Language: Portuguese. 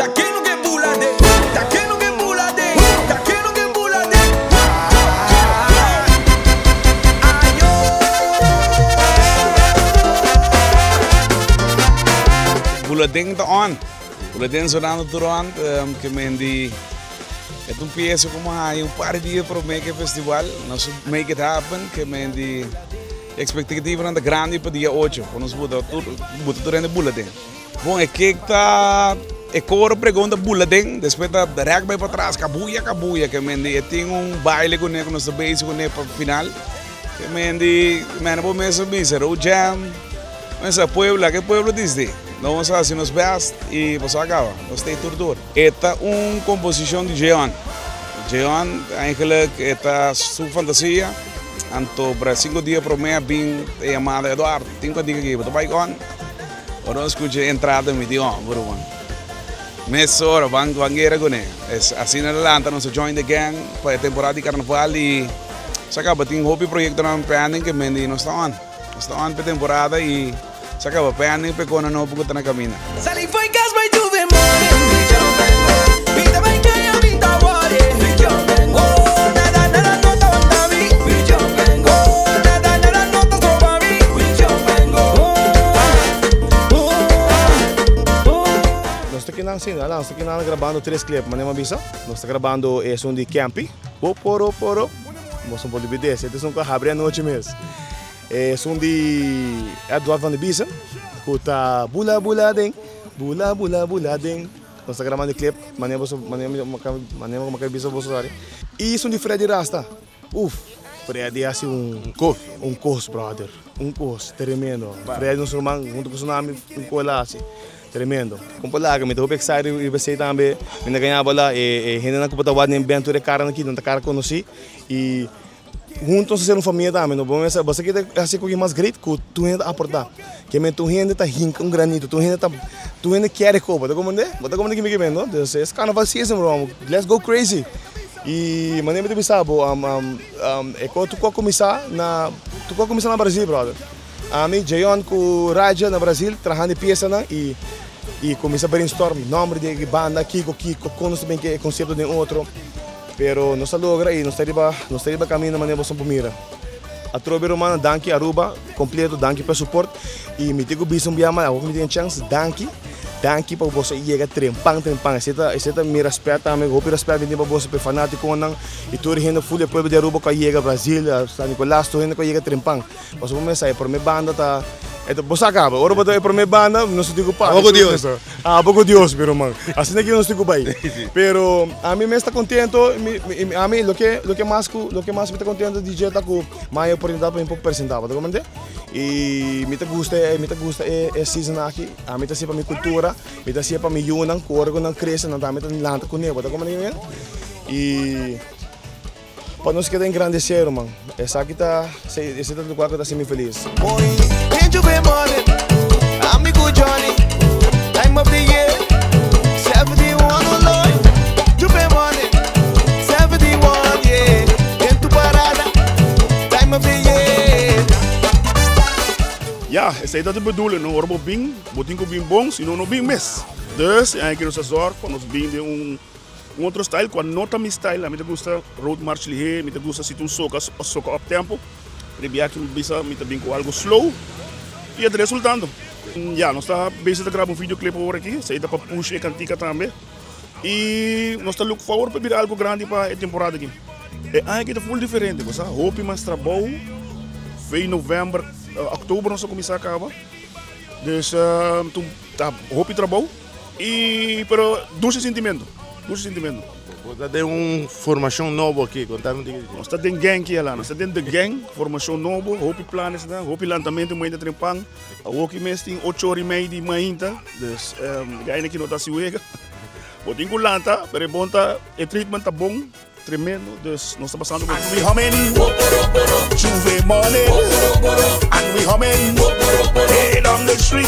Daquilo que pula de, daquilo que pula de, daquilo que pula de. Bulletin tá on. Bulletin sonando durante que mendi. É peso como há par de dias para o Make It Festival. Nós make it happen que mendi. Expectativa na grande para dia 8. Quando nós botar durante o bulletin. Bom, é que tá é coro pergunta bulletin, depois tá direct vai para trás, cabuia, que mendi tem baile com ele, com nosso base com ele para o final. Que mendi, vou mesmo dizer, o jam, mas a Puebla, que Puebla diz de? Nós assim nos best e você acaba, nós tem tudo. Esta composição de Jeon. Jeon, eigenlijk, esta sua fantasia. Anto para 5 dias para mim bem chamada Eduardo, 5 dias aqui, você vai com? Ora escuta a entrada me diz, bro. Messo ora vangueira com ele. Assim na Atlanta nós join the gang para a temporada de carnaval e se acaba tem hobby projeto na planning que mendi nós está on para temporada e se acaba planning para quando não porque tá na caminho. Salí foi gas vai tu ver more. Vida vai cair a vida agora. Nada não tá onda vi. Nada não tá sobre mim. Nós estamos aqui gravando 3 clipes, mas não é uma bisa. Nós estamos gravando um de Campi. Poro. Nós não podemos ver esse. Este é um carro abre a noite mesmo. É um de Eduardo Van de Bisa. Que está bula den. Nós estamos gravando o clipe, mas não é uma bisa você sabe. E isso de Freddy Rasta. Freddy é assim um curso, brother. Um curso, tremendo. Freddy não se irmão, junto com o nome, coisa assim. Tremendo. Como lá, que me estou excited e você também. Me ganhava lá e ainda não computa o nem bem tudo cara aqui, não tá cara conheci e juntos ser uma família também. Não vamos você que é assim que mais great que tu ainda aportar. Que me tu ainda tá rinca granito, tu ainda quer copa, tá como que me vendo, não? This is carnaval season, bro. Let's go crazy. E maneira de pensar, é quando tu começar na Brasil, brother. A mim Jeon com Raja na Brasil, trabalhando peça na e começa a brainstorm nome de banda aqui conhece bem que é conceito de outro, pero não se logra e não está caminho maneira você mira. A trobe romana danke Aruba completo danke para suporte e me digo bisum biama me tem chance danke para você chegar trempang essa me respeita me hope respeita bem para você para fanático não e tu rende full depois de Aruba que chega Brasil San Nicolás tu rende que chega trempang você vai sair por minha banda tá você acaba, agora para a minha banda, não se digo para. Pouco Deus. Pouco Deus, meu irmão. Assim aqui não se digo bem. Pero a mim me está contento, a mim o que mais me está contento de jeito com mais oportunidade para um pouco apresentar, tá compreende? E me gusta é season aqui, a mim está sempre para minha cultura, me está sempre para minha unang, corgo não cresce, não tá me está lanta com ele, tá compreende? E para nós querer engrandecer, irmão. Esse é o lugar que está sempre feliz. Amigo Johnny, time of the year, 71 Lord, Juve Money, 71, yeah, em tu parada, time of the year. Ja, essa aí tá de bedoeling, não orbo bem, botinho bem bom, se não bem mes. Dus, é que nós zorg, quando nós bem de outro style, quando não tá meu style, a mim gusta road march lihe, me gusta se tu soca up tempo, prebia que bisa me bem com algo slow. E é resultado. Já, nós estamos busy a gravar videoclip agora aqui, saída para push e cantica também. E nós estamos look forward para vir algo grande para a temporada aqui. É aqui está full diferente, você hope mais trabalho, em novembro, outubro nós começar a acabar. Então, hope trabalho e pero doce sentimento. Você tem formação nova aqui, contame de nós estamos em gang aqui lá, nós estamos dentro da gang, formação nova, hope planos, hope lançamento muito trempang, a hope mês tem 8 horas e meia de manhã, dus ainda que não está se uega, o tem que lançar, pero bom tá, o treatment tá bom, tremendo, dus nós estamos passando com we humming, Juve Money, and we humming, head on the street,